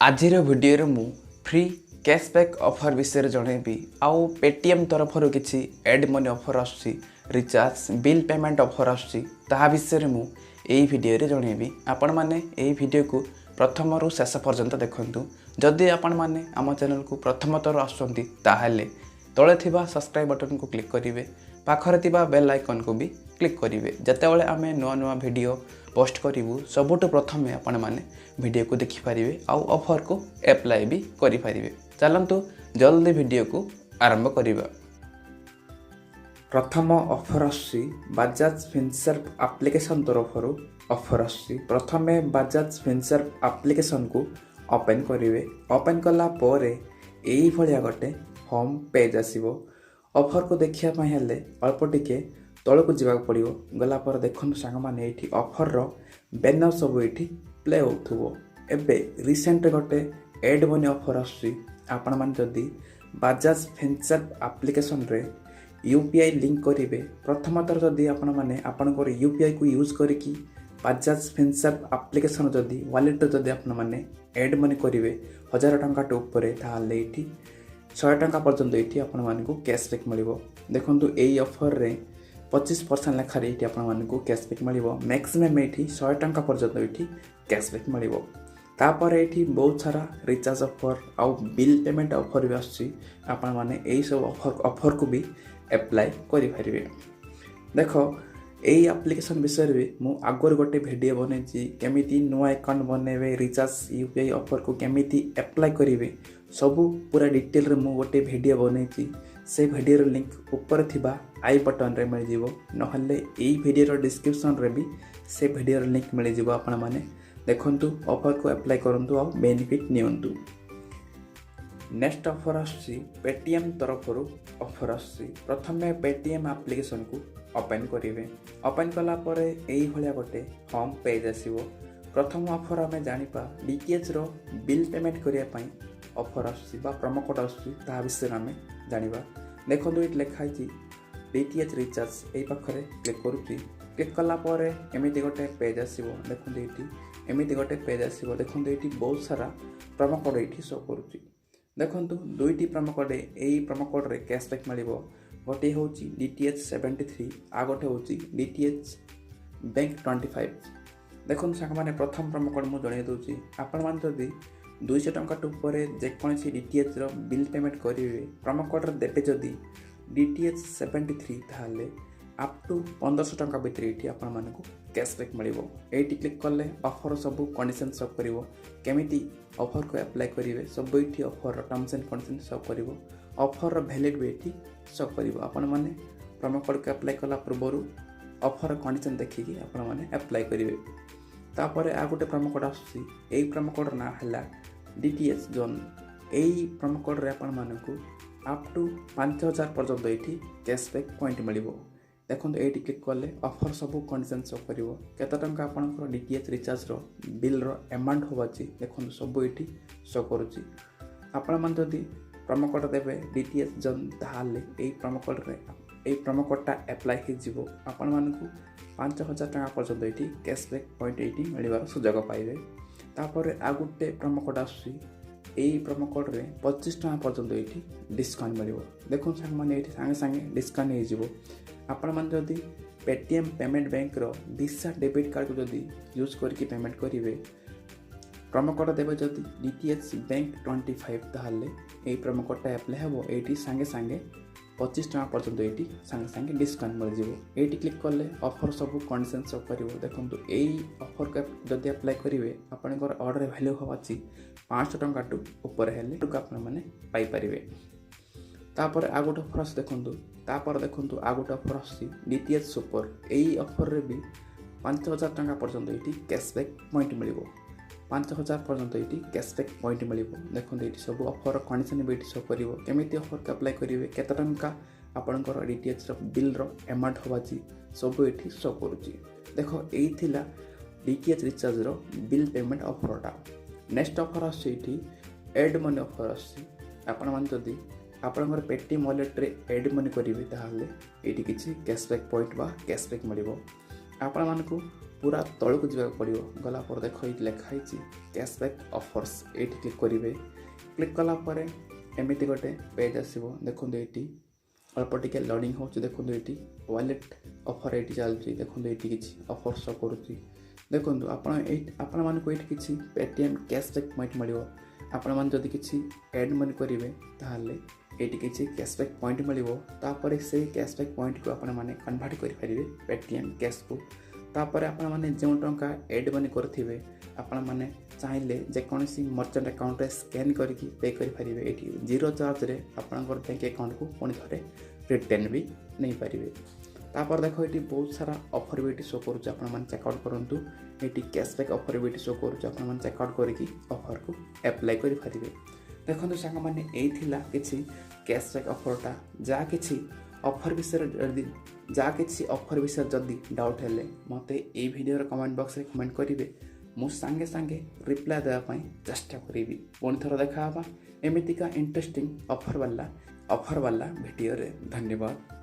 आजिर video मु free cashback offer विषय जनइबी आउ पेटीएम तरफ किसी एड मनी ऑफर आसुची रिचार्ज बिल पेमेंट ऑफर आसुची ताहा विषय मु एई वीडियो रे जनइबी आपण माने एई वीडियो को प्रथम रु शेष पर्यंत देखंतु। जदि आपण माने आम चैनल को प्रथम थर आसुचंती ताहाले तळे थिबा सब्सक्राइब बटन को क्लिक करिवे, पाखरे थिबा बेल आइकन को भी क्लिक करिवे। जतेबेले आमे नुआ नुआ वीडियो पोस्ट करिवु सबुठु प्रथमे आपण माने वीडियो को देखि पारिवे आउ ऑफर को अप्लाई भी करि पारिवे। चलंतु जल्दी वीडियो को आरंभ करिबा। प्रथम ऑफर आसी बजाज फिनसर्व एप्लिकेशन तरफरु ऑफर आसी। प्रथमे बजाज फिनसर्व एप्लिकेशन को ओपन करिवे। ओपन कला परे एई भलिया गटे होम पेज आसीबो। ऑफर को देखिया पई हेले अल्प टिके तळ को जिबा पड़ियो। गला पर देखन संग माने एठी ऑफर रो बैनर सब एठी प्ले होथुबो। एबे रिसेंट गटे एड मनी ऑफर आसी। आपण मान जदी बजाज फिनसर्व एप्लिकेशन रे यूपीआई लिंक करिवे, प्रथमतर जदी आपण माने आपण को यूपीआई को यूज करिकी बजाज फिनसर्व एप्लिकेशन जदी वॉलेट जदी आपण माने एड मनी करिवे 1000 टंका टू ऊपर ताहाले एठी 100 टंका पर्यंत एठी आपण मान को कैशबैक मिलिबो। देखंतु एई ऑफर रे 25% लेखा रे एठी आपण मान को कैशबैक मिलिबो। मैक्सिमम एठी 100 टंका पर्यंत एठी कैशबैक मिलिबो। तापर एठी बहुत सारा रिचार्ज ऑफर आउ बिल पेमेंट ऑफर भी आछि। आपण माने एई सब ऑफर को भी अप्लाई करि परिबे। देखो एई एप्लिकेशन विषय रे मु आगर गोटे वीडियो बनेछि केमिति नुआ अकाउंट बनेबे, रिचार्ज यूपीआई ऑफर को केमिति अप्लाई करिवे सबु पूरा डिटेल रे मु गोटे वीडियो बनेछि। से वीडियो रो लिंक ऊपर थिबा आई बटन रे मिल जिवो, नहले एई वीडियो रो डिस्क्रिप्शन रे भी से वीडियो रो लिंक मिल जिवो। आपण माने देखंतु ऑफर को अप्लाई करंतु और बेनिफिट नियंतु। नेक्स्ट ऑफर आसी पेटीएम तरफरु ऑफर आसी। प्रथमे पेटीएम एप्लिकेशन को ओपन करिवे। ओपन कला परे एई भलिया गोटे होम पेज आसीबो। प्रथम ऑफर हमें जानिपा डीटीएच रो बिल पेमेंट करिया पई ऑफर आसी बा प्रोमो कोड आसी ता विषय हमें जानिबा। देखंतु इट लिखा छि डीटीएच रिचार्ज एई पाखरे क्लिक करूची। क्लिक कला परे एमिति गोटे पेज आसीबो। देखंतु इटी एमिति गोटे पेज आसीबो। देखंतु इटी बहुत सारा प्रोमो कोड इटी शो करूची। देखंतु दुईटी प्रोमो कोड एई प्रोमो कोड रे कैशबैक मिलिबो। गोटे होची डीटीएच 73 आ गोटे होची डीटीएच बैंक 25। देखंतु संग माने प्रथम प्रोमो कोड मु जणे दोची। आपण मान जदी 200 टंका टू परे जे कोनसी डीटीएच रो बिल पेमेंट करिवे प्रोमो कोड रे देबे जदी डीटीएच 73 थाले अप टू 1500 टंका भीतर एठी आपण मानकु कैशबैक मिलिबो। एठी क्लिक करले ऑफर सब कंडीशन सब करिवो, केमिति ऑफर को अप्लाई करिवे सब एठी ऑफर टर्म्स एंड कंडीशन सब करिवो। ऑफर वैलिड भी एठी सब करिवो। आपण माने प्रोमो कोड को अप्लाई कला पूर्वरु ऑफर कंडीशन देखिकी आपण माने अप्लाई करिवे। तापर आ गोटे प्रोमो कोड आसी। एई प्रोमो कोड ना हला डीटीएच जोन। एई प्रोमो कोड रे आपण मानकु अप टू 5000 पर्यंत एठी कैशबैक पॉइंट मिलिबो। देखो ये क्लिक कले ऑफर सब कंडीशन शो कर केते टंका आपनकर डीटीएच रिचार्ज रो बिल रो अमाउंट होबाची देखो सब ये शो करुच्ची। आपण मन जदि प्रोमो कोड देबे डीटीएच जन ताहाले एई प्रोमो कोड रे एई प्रोमो कोडटा अप्लाई हे जिवो। आपण मानकु 5000 टंका पर्यंत एठी कैशबैक पॉइंट एठी मिलिबार सुजोग पाइबे। तापर आ गुटे प्रोमो कोड आसी। एई प्रोमो कोड रे 25 टंका पर्यंत एठी डिस्काउंट मिलिबो। देखो संग माने एठी संगे संगे डिस्काउंट हे जिवो। आपण मान जदि पेटीएम पेमेंट बैंक रो वीसा डेबिट कार्ड को जदि यूज करके पेमेंट करिवे प्रोमो कोड देबे जदि डीटीएच बैंक 25 ताहाले एई प्रोमो कोडटा अप्लाई हेबो। एठी संगे संगे 25 टंका पर्यंत एठी संगे संगे डिस्काउंट मिल जिवो। एठी क्लिक करले ऑफर सब कंडीशन सब करिवो। देखंतु एई ऑफर को जदि अप्लाई करिवे आपनकर ऑर्डर वैल्यू होबाची 500 टंका टू ऊपर हेले टुका आपण माने पाई परिवे। तापर आ गोटे ऑफर आसी। देखंतु तापर देखंतु आ गोटे ऑफर आसी डीटीएच सुपर। एई ऑफर रे भी 5000 टंका पर्यंत एठी कैशबैक पॉइंट मिलिबो। 5000 पर्यंत एठी कैशबैक पॉइंट मिलिबो। देखंतु एठी सब ऑफर कंडीशन भी एठी शो करिवो, केमिति ऑफर के अप्लाई करिवे केते टंका आपनकर डीटीएच रो बिल रो अमाउंट होबाची सब एठी शो करूची। देखो एई थिला डीटीएच रिचार्ज रो बिल पेमेंट ऑफरटा। नेक्स्ट ऑफर आसी एठी एड मनी ऑफर आसी। आपण मान जदी आपनकर पेटीएम वॉलेट रे एड मनी करिवे ताहाले एठी किछि कैशबैक पॉइंट बा कैशबैक मिलिबो। आपण मानकु पूरा तौक जावाक पड़ो गला देख ये लिखाई कैशबैक ऑफर्स ये क्लिक करेंगे। क्लिक कलापर एमती गोटे पेज आसो देखो ये अल्प टिके लोडिंग हो देखो ये वॉलेट ऑफर ये चलती देखो ये किसी ऑफर शो करुच्ची देखो आपण मानक ये किसी पेटीएम कैशबैक पॉइंट मिल आपण मैंने जदि किसी एड मनी करेंगे ताहले ये किसी कैशबैक पॉइंट मिल से कैशबैक पॉइंट को आपण मैंने कन्वर्ट करेंगे पेटीएम कैश को तापर आपण मैंने जो टंका एड मनी करेंगे आपण मैंने चाहिए जेकोसी मर्चेंट अकाउंट रे स्कैन करके पे करेंगे ये जीरो चार्ज रे आपंकर बैंक अकाउंट को पुणी थे रिटर्न भी नहीं पारे। तापर देखो ये बहुत सारा ऑफर भी शो करुच्चे आपने चेकआउट करूँ ये कैशबैक ऑफर भी शो करुच्चे आपने चेकआउट करके ऑफर को एप्लाई करेंगे। देखो सांग मैंने यही किसी कैशबैक ऑफरटा जहाँ किसी ऑफर विषय जहाँ किसी ऑफर विषय जदि डाउट है मत ये वीडियो कमेंट बॉक्स में कमेंट करेंगे मु सांगे सांगे रिप्लाई देवाई चेष्टा करी पुणी थर देखा एमतीका इंटरेस्टिंग ऑफर वाला वीडियो रे। धन्यवाद।